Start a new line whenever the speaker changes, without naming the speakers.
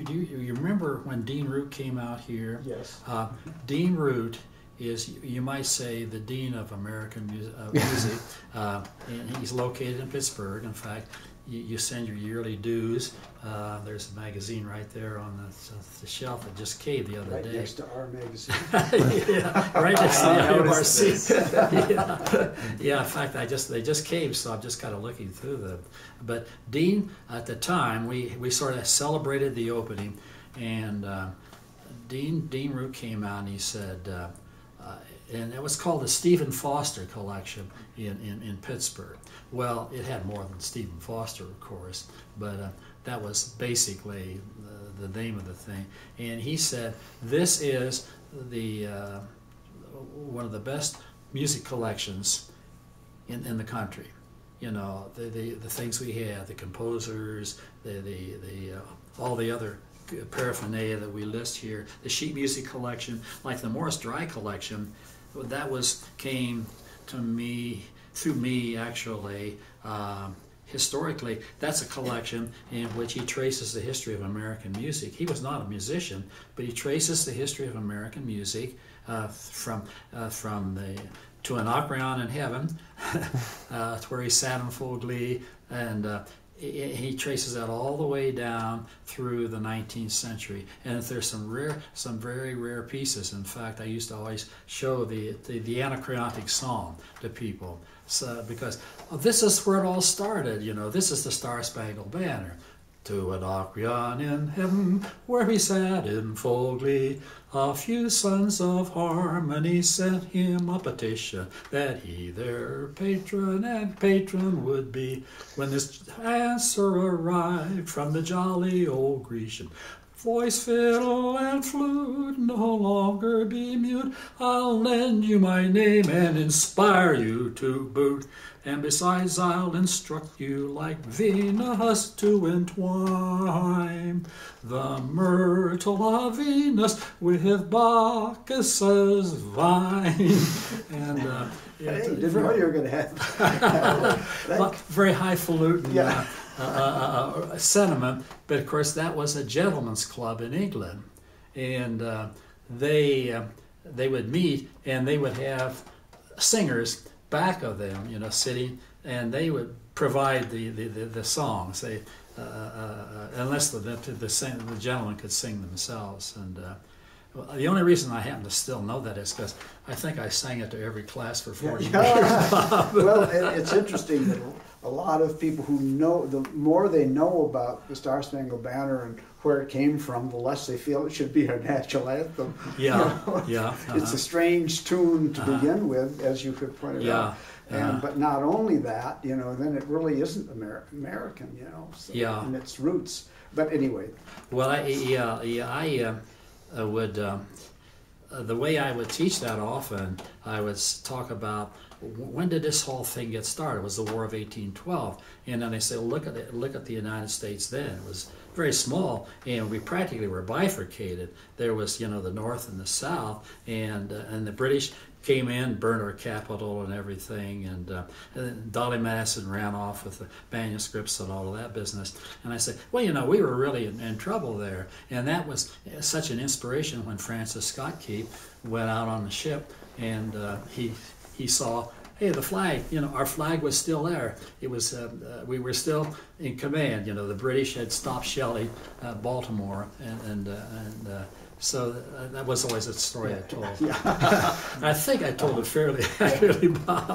you remember when Dean Root came out here?
Yes.
Dean Root is, you might say, the Dean of American music. And he's located in Pittsburgh. In fact, you send your yearly dues. There's a magazine right there on the shelf that just caved the other day.
Right next to our magazine.
Yeah, right next to the AMRC. Yeah, in fact, they just caved, so I'm just kind of looking through them. But Dean, at the time, we sort of celebrated the opening, and Dean Root came out and he said, and it was called the Stephen Foster Collection in Pittsburgh. Well, it had more than Stephen Foster, of course, but that was basically the name of the thing. And he said, this is one of the best music collections in the country. You know, the things we had, the composers, all the other paraphernalia that we list here, the sheet music collection, like the Morris Dry collection, that came to me through me actually. Historically, that's a collection in which he traces the history of American music. He was not a musician, but he traces the history of American music from To an Opera in Heaven, to where he sat in full glee, and he traces that all the way down through the 19th century. And there's some very rare pieces. In fact, I used to always show the anachronistic song to people, so because this is where it all started. You know, this is the Star Spangled Banner. To an Opera in Heaven, where he sat in full glee, a few sons of harmony sent him a petition that he their patron and patron would be. When this answer arrived from the jolly old Grecian, voice, fiddle, and flute no longer be mute. I'll lend you my name and inspire you to boot. And besides, I'll instruct you like Venus to entwine the myrtle of Venus with Bacchus's vine. And
hey, didn't know you were going to have
very highfalutin sentiment. But of course, that was a gentleman's club in England, and they would meet and they would have singers back of them, you know, sitting, and they would provide the songs. They unless the gentlemen could sing themselves. And the only reason I happen to still know that is because I think I sang it to every class for 40 years.
Well, it's interesting that a lot of people who know, the more they know about the Star Spangled Banner and where it came from, the less they feel it should be a national anthem.
Yeah,
you know?
yeah.
It's a strange tune to begin with, as you could point out. But not only that, you know, then it really isn't American, you know, so, in its roots. But anyway.
Well, I would, the way I would teach that often, I would talk about when did this whole thing get started? It was the War of 1812, and then they say, look at the United States then. It was very small, and we practically were bifurcated. There was, you know, the North and the South, and the British came in, burned our capital and everything, and Dolly Madison ran off with the manuscripts and all of that business. And I said, well, you know, we were really in trouble there, and that was such an inspiration when Francis Scott Key went out on the ship, and he saw, hey, the flag, you know, our flag was still there. It was, we were still in command. You know, the British had stopped shelling Baltimore, and so that was always a story I told. I think I told it fairly accurately, Bob.